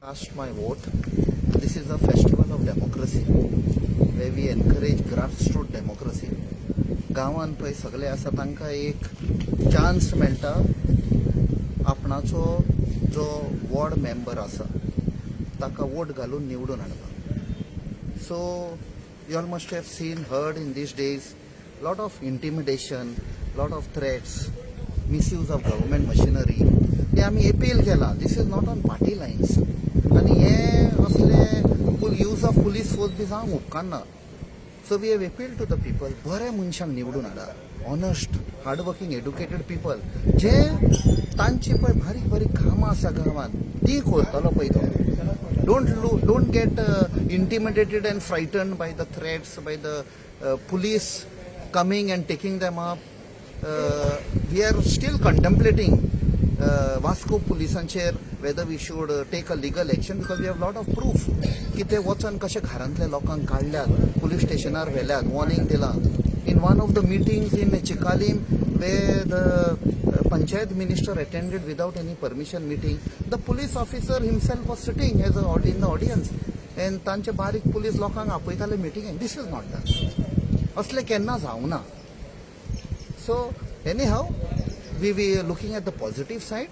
Cast my vote. This is a festival of democracy where we encourage grassroots democracy. गांवान पळय सगळे आसा तांकां एक चान्स मेळटा आपणाचो जो वॉर्ड मेंबर आसा ताका वोट घालून निवडून हाडपाक. सो you all must have seen, heard in these days, lot of intimidation, lot of threats, misuse of government machinery. हे आमी अपील केला. This is not on party lines. आणि हे असले यूज ऑफ पुलीस फोर्स बी जावंक उपकारना. So we have appeal to the people, बऱ्या मनशांक निवडून हाडा, honest hard working educated people जे तांची पळय बारीक बारीक कामां आसा गांवांत ती करतलो पळय तो. Don't get intimidated and frightened by the threats, by the police coming and taking them up. We are still contemplating Vasco polisancher whether we should take a legal action, because we have lot of proof की ते वचन कशे घरांतल्या लोकांक काढल्यात, police स्टेशनार व्हेल्यात, warning दिला. In one of the meetings in Chikalim where the Panchayat minister attended without any permission meeting, the police officer himself was sitting as in the audience and तांचे बारीक पुलीस लोकांक आपयताले मिटिंगेक. This is not done. असले केन्ना जावं ना. So anyhow, we were looking at the positive side.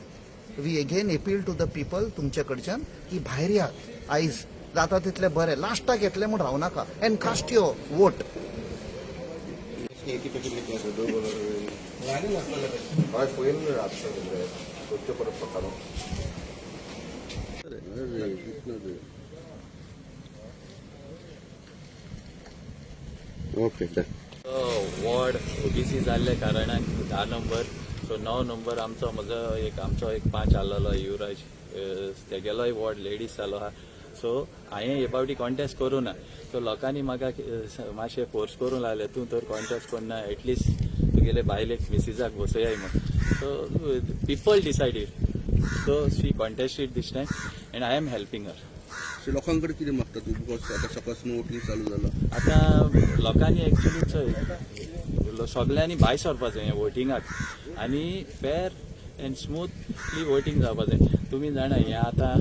We again appeal to the people तुमचे कडच्यान की भायर यात, आयज जाता तितले बरे, लास्टाक येतले म्हूण रावं नाका, and cast your vote. Okay. Ward OBC जाल्ले कारणान 10 नंबर, सो 9 नंबर आमचो एक 5 आसलेलो युवराज, तेगेलोय वॉर्ड लेडीज जालो आहा. सो हांवें हे फावटी कॉन्टेस्ट करूं ना. सो लोकांनी म्हाका मातशें फोर्स करूंक लागले, तूं तर कॉन्टेस्ट करना, एटलिस्ट तुगेले बायलेक मिसिजाक बसयाय म्हण. So people decided, so she contested this time and I am helping her. So लोकांकडे कितें मागता तूं, बिकॉज आतां सकाळसून वोटींग चालू जालां. आतां लोकांनी एक्चुली चोय सगल्यांनी भायर सरपा जाय वोटिंगाक, आनी फेर एंड स्मूथली वोटींग जावपा जाय. तुमी जाणा हें आतां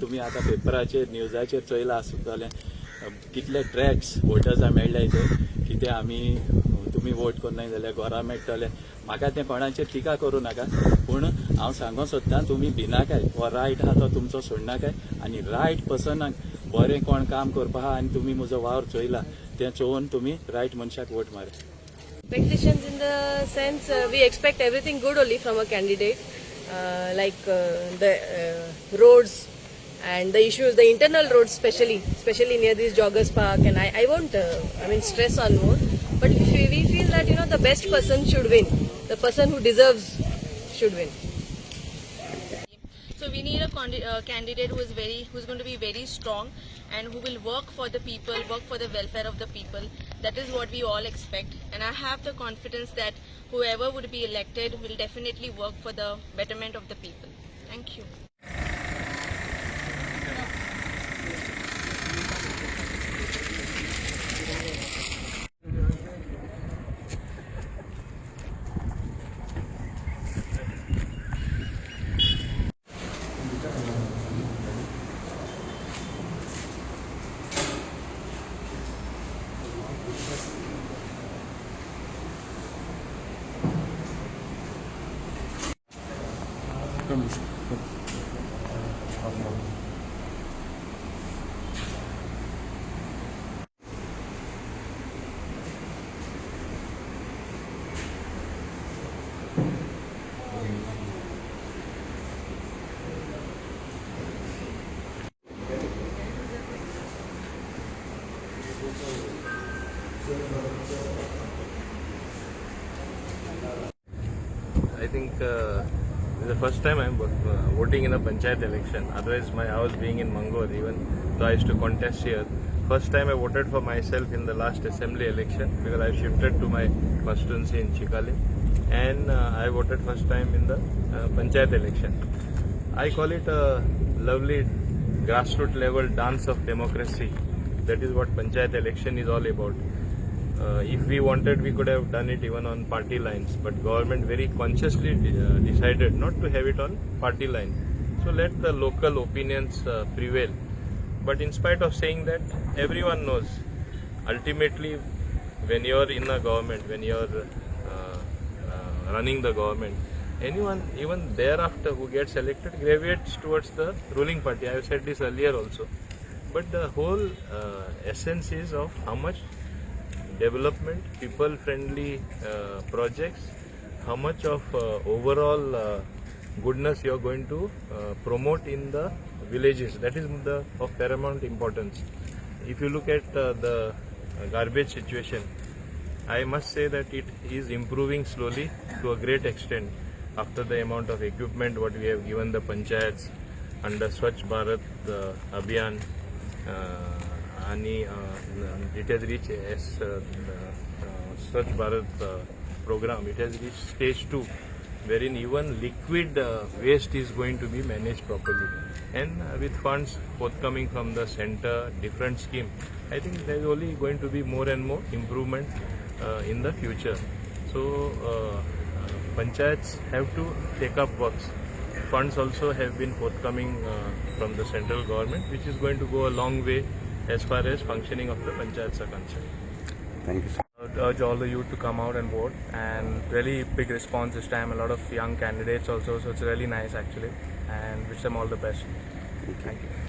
तुमी आतां पेपराचेर न्यूजाचेर चोयलां आसतलें कितले ट्रॅक्स वोटर्सां मेळ्ळे ते, कितें आमी तुमी वोट करनाय जाल्यार घरा मेळटले. म्हाका तें कोणाचेर टिका करूं नाका, पूण हांव सांगूंक सोदतां तुमी भिनाकाय, हो रायट आहा तो तुमचो सोडनाकाय, आनी रायट पर्सनाक बरें कोण काम करपा आहा आनी तुमी म्हजो वावर चोयला तें चोवन तुमी रायट मनशाक वोट मारा. Expectations in the sense we expect everything good only from a candidate, like the roads and the issues, the internal roads especially near this joggers park, and I won't stress on more, but we feel that the best person should win, the person who deserves should win. So we need a candidate who's going to be very strong and who will work for the people, work for the welfare of the people. That is what we all expect, and I have the confidence that whoever would be elected will definitely work for the betterment of the people. Thank you. I think this is the first time I'm voting in a Panchayat election. Otherwise, my house being in Mangor, even though I used to contest here. First time I voted for myself in the last assembly election because I shifted to my constituency in Chikalim, and I voted first time in the Panchayat election. I call it a lovely grassroots level dance of democracy. That is what Panchayat election is all about. If we wanted, we could have done it even on party lines, but government very consciously decided not to have it on party line. So let the local opinions prevail. But in spite of saying that, everyone knows ultimately when you're in a government, when you're running the government, anyone even thereafter who gets elected gravitates towards the ruling party. I have said this earlier also. But the whole essence is of how much development, people-friendly projects, how much of overall goodness you are going to promote in the villages. That is of paramount importance. If you look at the garbage situation, I must say that it is improving slowly to a great extent after the amount of equipment what we have given the panchayats under Swachh Bharat Abhiyan. It has reached Swachh Bharat program. It has reached stage 2, wherein even liquid waste is going to be managed properly. And with funds forthcoming from the center, different scheme, I think there is only going to be more and more improvement in the future. So panchayats have to take up works. Funds also have been forthcoming from the central government, which is going to go a long way as far as functioning of the panchayats are concerned. Thank you, sir. I would urge all the youth to come out and vote, and really big response this time. A lot of young candidates also, so it's really nice actually, and wish them all the best. Thank you.